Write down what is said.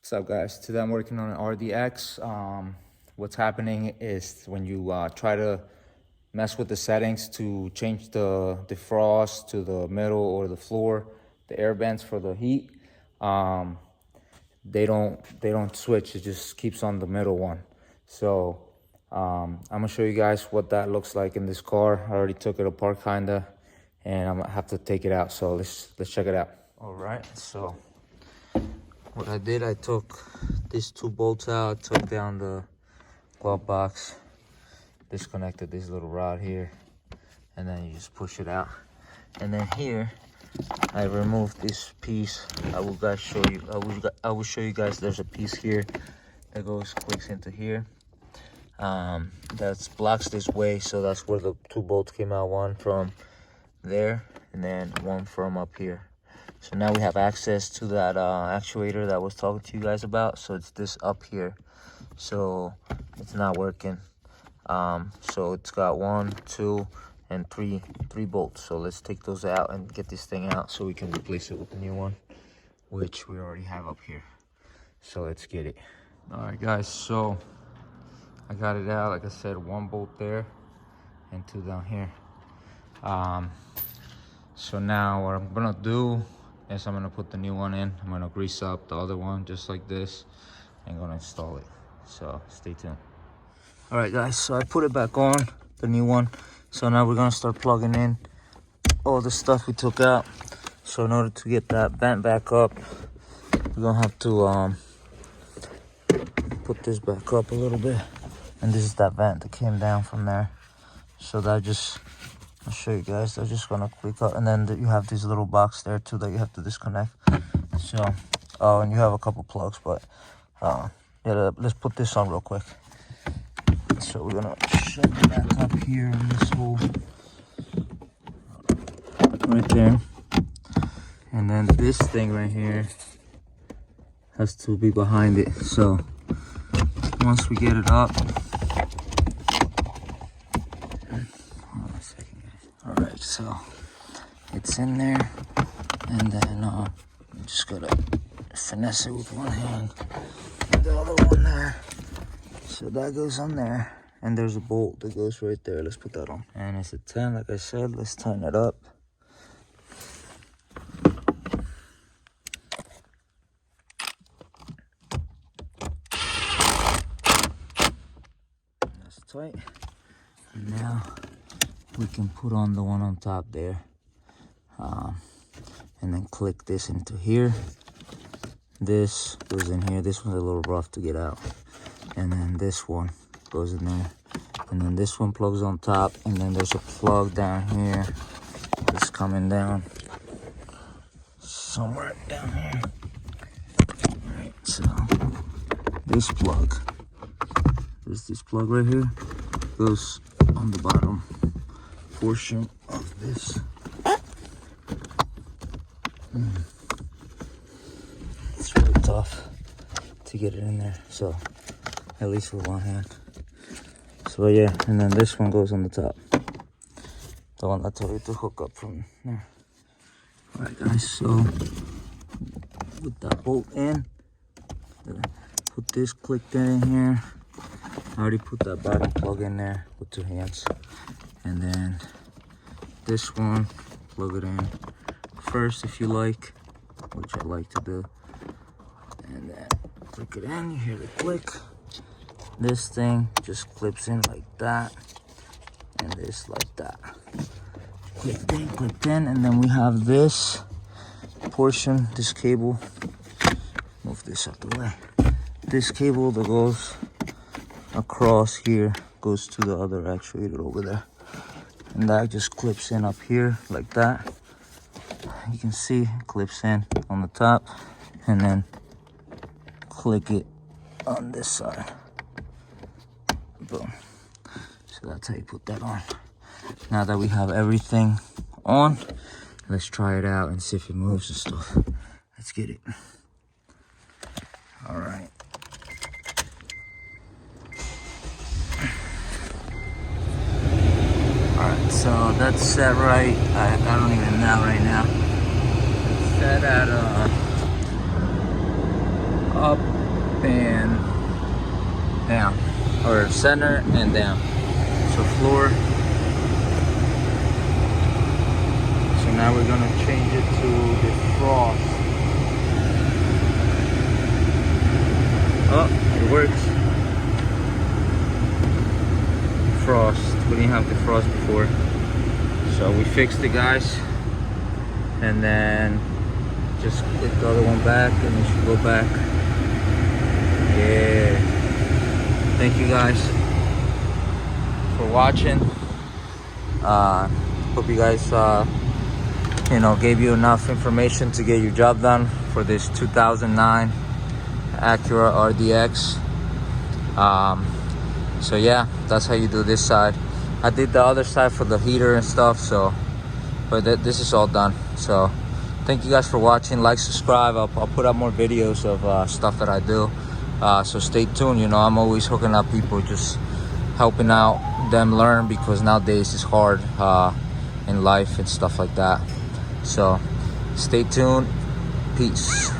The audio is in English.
What's up, guys? Today I'm working on an RDX. What's happening is when you try to mess with the settings to change the defrost to the middle or the floor, the air vents for the heat, they don't switch. It just keeps on the middle one. So I'm gonna show you guys what that looks like in this car. I already took it apart kinda, and I'm gonna have to take it out. So let's check it out. All right, so what I did, I took these two bolts out, took down the glove box, disconnected this little rod here, and then you just push it out. And then here, I removed this piece. I will show you guys there's a piece here that clicks into here. That blocks this way, so that's where the two bolts came out, one from there and then one from up here. So now we have access to that actuator that I was talking to you guys about. So it's this up here. So it's not working. So it's got 1, 2, and 3 bolts. So let's take those out and get this thing out so we can replace it with the new one, which we already have up here. So let's get it. All right, guys. So I got it out. Like I said, 1 bolt there and 2 down here. So now what I'm gonna do is I'm gonna put the new one in. I'm gonna grease up the other one just like this and gonna install it. So stay tuned. All right, guys, so I put it back on, the new one. So now we're gonna start plugging in all the stuff we took out. So in order to get that vent back up, we're gonna have to put this back up a little bit. And this is that vent that came down from there. So that just, I'll show you guys. They're just gonna click up, and then you have this little box there too that you have to disconnect. So, and you have a couple plugs, but yeah, let's put this on real quick. So we're gonna shove it back up here in this hole right there, and then this thing right here has to be behind it. So once we get it up. Alright, so it's in there, and then I'm just gonna finesse it with one hand, and the other one there. So that goes on there, and there's a bolt that goes right there. Let's put that on. And it's a 10, like I said. Let's tighten it up. That's tight. And now we can put on the one on top there, and then click this into here. This goes in here. This one's a little rough to get out, and then this one goes in there, and then this one plugs on top, and then there's a plug down here that's coming down somewhere down here. All right, so this plug, there's this plug right here, goes on the bottom portion of this. It's really tough to get it in there, so at least with one hand. So yeah, and then this one goes on the top, the one I told you to hook up from there. All right, guys, so with that bolt in, put this clicked in here. I already put that bottom plug in there with 2 hands. And then this one, plug it in first if you like, which I like to do. And then click it in, you hear the click. This thing just clips in like that, and this like that. Clicked in, and then we have this portion, this cable. Move this out the way. This cable that goes across here goes to the other actuator over there, and that just clips in up here like that. You can see it clips in on the top, and then click it on this side. Boom. So that's how you put that on. Now that we have everything on, let's try it out and see if it moves and stuff. Let's get it. All right. Alright, so that's set right. I don't even know right now. It's set at up and down, or center and down. So floor. So now we're gonna change it to the frost. Oh, it works. Frost. We didn't have the frost before. So we fixed it, guys. And then just click the other one back and it should go back. Yeah. Thank you guys for watching. Hope you guys you know, gave you enough information to get your job done for this 2009 Acura RDX. So yeah, that's how you do this side. I did the other side for the heater and stuff, so but this is all done. So thank you guys for watching. Like, subscribe. I'll put up more videos of stuff that I do, so stay tuned. You know, I'm always hooking up people, just helping out them learn, because nowadays it's hard in life and stuff like that. So stay tuned. Peace.